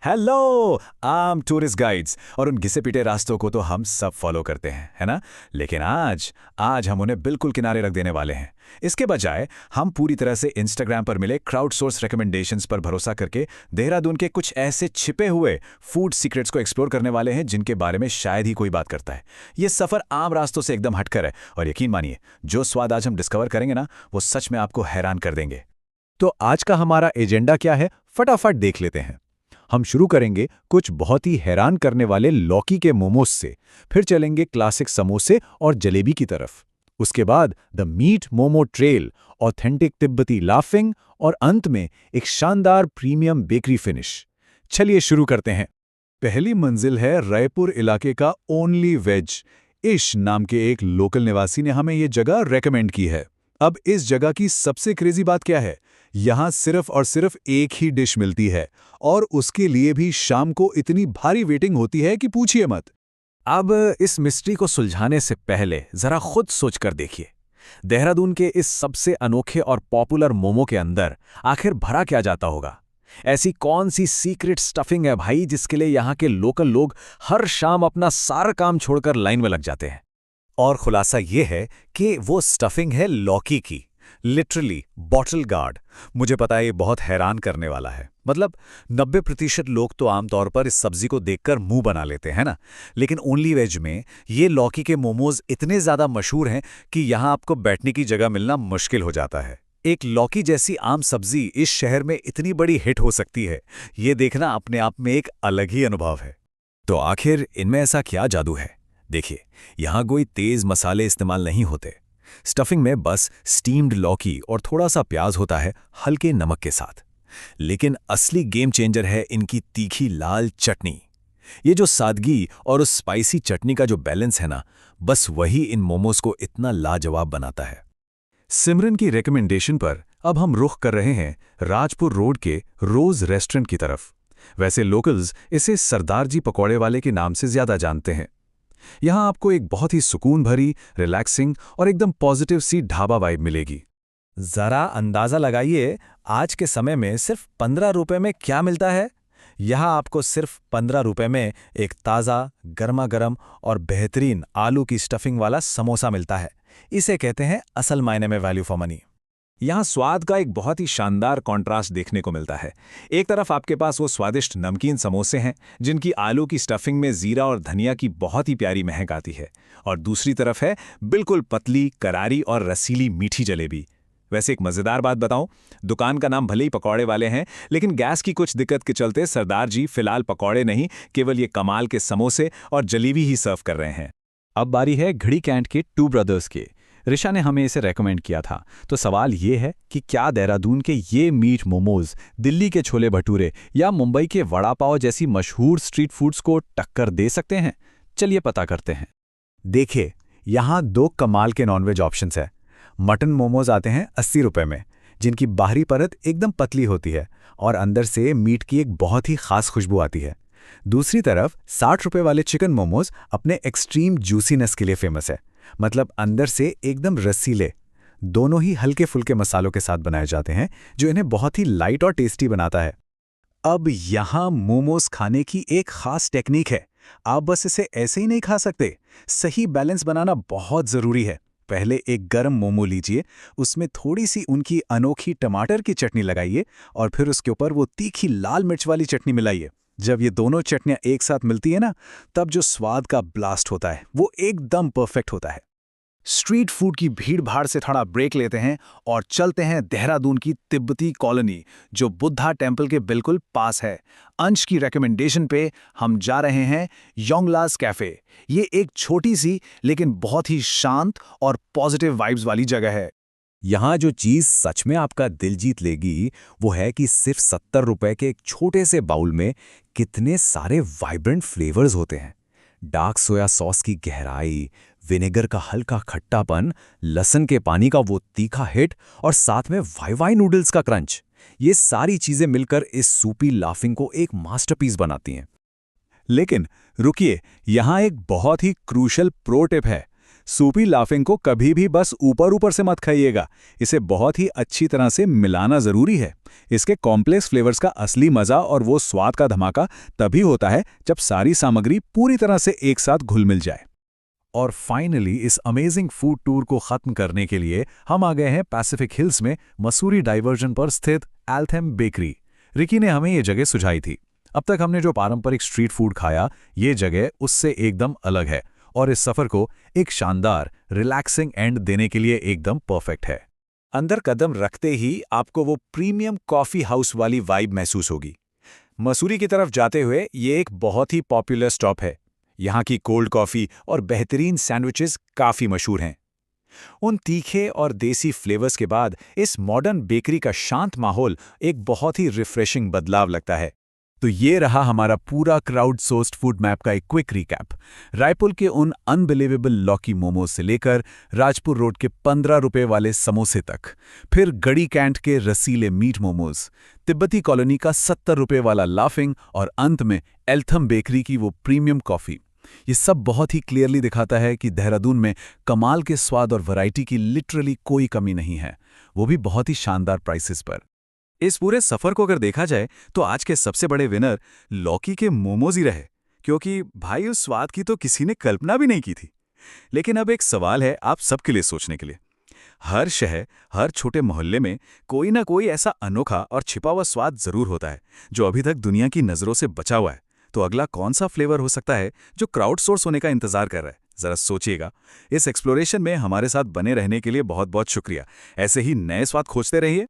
Hello. आम tourist guides और उन घिसे पिटे रास्तों को तो हम सब फॉलो करते हैं, है ना। लेकिन आज आज हम उन्हें बिल्कुल किनारे रख देने वाले हैं। इसके बजाय हम पूरी तरह से इंस्टाग्राम पर मिले क्राउड सोर्स रिकमेंडेशंस पर भरोसा करके देहरादून के कुछ ऐसे छिपे हुए फूड सीक्रेट्स को एक्सप्लोर करने वाले हैं जिनके बारे में शायद ही कोई बात करता है। ये सफर आम रास्तों से एकदम हटकर है और यकीन मानिए, जो स्वाद आज हम डिस्कवर करेंगे ना, वो सच में आपको हैरान कर देंगे। तो आज का हमारा एजेंडा क्या है, फटाफट देख लेते हैं। हम शुरू करेंगे कुछ बहुत ही हैरान करने वाले लौकी के मोमोज से, फिर चलेंगे क्लासिक समोसे और जलेबी की तरफ। उसके बाद the meat momo trail, authentic तिब्बती लाफिंग और अंत में एक शानदार प्रीमियम बेकरी फिनिश। चलिए शुरू करते हैं। पहली मंजिल है रायपुर इलाके का ओनली वेज। इश नाम के एक लोकल निवासी ने हमें ये जगह रेकमेंड की है। अब इस जगह की सबसे क्रेजी बात क्या है, यहाँ सिर्फ और सिर्फ एक ही डिश मिलती है और उसके लिए भी शाम को इतनी भारी वेटिंग होती है कि पूछिए मत। अब इस मिस्ट्री को सुलझाने से पहले जरा खुद सोचकर देखिए, देहरादून के इस सबसे अनोखे और पॉपुलर मोमो के अंदर आखिर भरा क्या जाता होगा। ऐसी कौन सी सीक्रेट स्टफिंग है भाई जिसके लिए यहाँ के लोकल लोग हर शाम अपना सारा काम छोड़कर लाइन में लग जाते हैं। और खुलासा ये है कि वो स्टफिंग है लौकी की, लिटरली बॉटल गार्ड। मुझे पता है ये बहुत हैरान करने वाला है। मतलब 90% लोग तो आमतौर पर इस सब्जी को देखकर मुंह बना लेते हैं ना, लेकिन ओनली वेज में ये लौकी के मोमोज इतने ज्यादा मशहूर हैं कि यहाँ आपको बैठने की जगह मिलना मुश्किल हो जाता है। एक लौकी जैसी आम सब्जी इस शहर में इतनी बड़ी हिट हो सकती है, ये देखना अपने आप में एक अलग ही अनुभव है। तो आखिर इनमें ऐसा क्या जादू है। देखिए, यहाँ कोई तेज मसाले इस्तेमाल नहीं होते। स्टफिंग में बस स्टीम्ड लौकी और थोड़ा सा प्याज होता है, हल्के नमक के साथ। लेकिन असली गेम चेंजर है इनकी तीखी लाल चटनी। ये जो सादगी और उस स्पाइसी चटनी का जो बैलेंस है ना, बस वही इन मोमोज को इतना लाजवाब बनाता है। सिमरन की रिकमेंडेशन पर अब हम रुख कर रहे हैं राजपुर रोड के रोज रेस्टोरेंट की तरफ। वैसे लोकल्स इसे सरदार जी पकौड़े वाले के नाम से ज्यादा जानते हैं। यहाँ आपको एक बहुत ही सुकून भरी, रिलैक्सिंग और एकदम पॉजिटिव सी ढाबा वाइब मिलेगी। जरा अंदाजा लगाइए, आज के समय में सिर्फ 15 रुपए में क्या मिलता है। यहाँ आपको सिर्फ 15 रुपए में एक ताज़ा, गर्मा गर्म और बेहतरीन आलू की स्टफिंग वाला समोसा मिलता है। इसे कहते हैं असल मायने में वैल्यू फॉर मनी। यहाँ स्वाद का एक बहुत ही शानदार कॉन्ट्रास्ट देखने को मिलता है। एक तरफ आपके पास वो स्वादिष्ट नमकीन समोसे हैं जिनकी आलू की स्टफिंग में जीरा और धनिया की बहुत ही प्यारी महक आती है, और दूसरी तरफ है बिल्कुल पतली, करारी और रसीली मीठी जलेबी। वैसे एक मज़ेदार बात बताऊं, दुकान का नाम भले ही पकौड़े वाले हैं, लेकिन गैस की कुछ दिक्कत के चलते सरदार जी फिलहाल पकौड़े नहीं, केवल ये कमाल के समोसे और जलेबी ही सर्व कर रहे हैं। अब बारी है घड़ी कैंट के टू ब्रदर्स के। ऋषा ने हमें इसे रेकमेंड किया था, तो सवाल ये है कि क्या देहरादून के ये मीट मोमोज दिल्ली के छोले भटूरे या मुंबई के वड़ा पाव जैसी मशहूर स्ट्रीट फूड्स को टक्कर दे सकते हैं। चलिए पता करते हैं। देखिए, यहाँ दो कमाल के नॉनवेज ऑप्शंस हैं। मटन मोमोज आते हैं 80 रुपये में, जिनकी बाहरी परत एकदम पतली होती है और अंदर से मीट की एक बहुत ही खास खुशबू आती है। दूसरी तरफ 60 रुपये वाले चिकन मोमोज अपने एक्सट्रीम जूसीनेस के लिए फेमस है। मतलब अंदर से एकदम रसीले। दोनों ही हल्के फुल्के मसालों के साथ बनाए जाते हैं, जो इन्हें बहुत ही लाइट और टेस्टी बनाता है। अब यहाँ मोमोज खाने की एक खास टेक्निक है। आप बस इसे ऐसे ही नहीं खा सकते, सही बैलेंस बनाना बहुत ज़रूरी है। पहले एक गरम मोमो लीजिए, उसमें थोड़ी सी उनकी अनोखी टमाटर की चटनी लगाइए और फिर उसके ऊपर वो तीखी लाल मिर्च वाली चटनी मिलाइए। जब ये दोनों चटनियाँ एक साथ मिलती है ना, तब जो स्वाद का ब्लास्ट होता है वो एकदम परफेक्ट होता है। स्ट्रीट फूड की भीड़ भाड़ से थोड़ा ब्रेक लेते हैं और चलते हैं देहरादून की तिब्बती कॉलोनी, जो बुद्धा टेम्पल के बिल्कुल पास है। अंश की रिकमेंडेशन पे हम जा रहे हैं योंगलास कैफे। ये एक छोटी सी लेकिन बहुत ही शांत और पॉजिटिव वाइब्स वाली जगह है। यहाँ जो चीज़ सच में आपका दिल जीत लेगी वो है कि सिर्फ 70 रुपए के एक छोटे से बाउल में कितने सारे वाइब्रेंट फ्लेवर्स होते हैं। डार्क सोया सॉस की गहराई, विनेगर का हल्का खट्टापन, लहसुन के पानी का वो तीखा हिट और साथ में वाई नूडल्स का क्रंच। ये सारी चीज़ें मिलकर इस सूपी लाफिंग को एक मास्टरपीस बनाती हैं। लेकिन रुकिए, यहाँ एक बहुत ही क्रूशल प्रो टिप है। सूपी लाफिंग को कभी भी बस ऊपर ऊपर से मत खाइएगा, इसे बहुत ही अच्छी तरह से मिलाना ज़रूरी है। इसके कॉम्प्लेक्स फ्लेवर्स का असली मज़ा और वो स्वाद का धमाका तभी होता है जब सारी सामग्री पूरी तरह से एक साथ घुल मिल जाए। और फाइनली इस अमेजिंग फूड टूर को ख़त्म करने के लिए हम आ गए हैं पैसिफिक हिल्स में मसूरी डाइवर्जन पर स्थित एल्थम बेकरी। रिकी ने हमें ये जगह सुझाई थी। अब तक हमने जो पारंपरिक स्ट्रीट फूड खाया, ये जगह उससे एकदम अलग है और इस सफ़र को एक शानदार रिलैक्सिंग एंड देने के लिए एकदम परफेक्ट है। अंदर कदम रखते ही आपको वो प्रीमियम कॉफ़ी हाउस वाली वाइब महसूस होगी। मसूरी की तरफ जाते हुए ये एक बहुत ही पॉपुलर स्टॉप है। यहाँ की कोल्ड कॉफ़ी और बेहतरीन सैंडविचेस काफ़ी मशहूर हैं। उन तीखे और देसी फ्लेवर्स के बाद इस मॉडर्न बेकरी का शांत माहौल एक बहुत ही रिफ्रेशिंग बदलाव लगता है। तो ये रहा हमारा पूरा क्राउड सोर्स्ड फूड मैप का एक क्विक रिकैप। रायपुर के उन अनबिलीवेबल लॉकी मोमोज से लेकर राजपुर रोड के 15 रुपए वाले समोसे तक, फिर गड़ी कैंट के रसीले मीट मोमोज, तिब्बती कॉलोनी का 70 रुपए वाला लाफिंग और अंत में एल्थम बेकरी की वो प्रीमियम कॉफ़ी। ये सब बहुत ही क्लियरली दिखाता है कि देहरादून में कमाल के स्वाद और वैरायटी की लिटरली कोई कमी नहीं है, वो भी बहुत ही शानदार प्राइसेस पर। इस पूरे सफ़र को अगर देखा जाए तो आज के सबसे बड़े विनर लौकी के मोमोज ही रहे, क्योंकि भाई उस स्वाद की तो किसी ने कल्पना भी नहीं की थी। लेकिन अब एक सवाल है आप सबके लिए सोचने के लिए। हर शहर, हर छोटे मोहल्ले में कोई ना कोई ऐसा अनोखा और छिपा हुआ स्वाद ज़रूर होता है जो अभी तक दुनिया की नज़रों से बचा हुआ है। तो अगला कौन सा फ्लेवर हो सकता है जो क्राउड सोर्स होने का इंतजार कर रहा है? ज़रा सोचिएगा। इस एक्सप्लोरेशन में हमारे साथ बने रहने के लिए बहुत बहुत शुक्रिया। ऐसे ही नए स्वाद खोजते रहिए।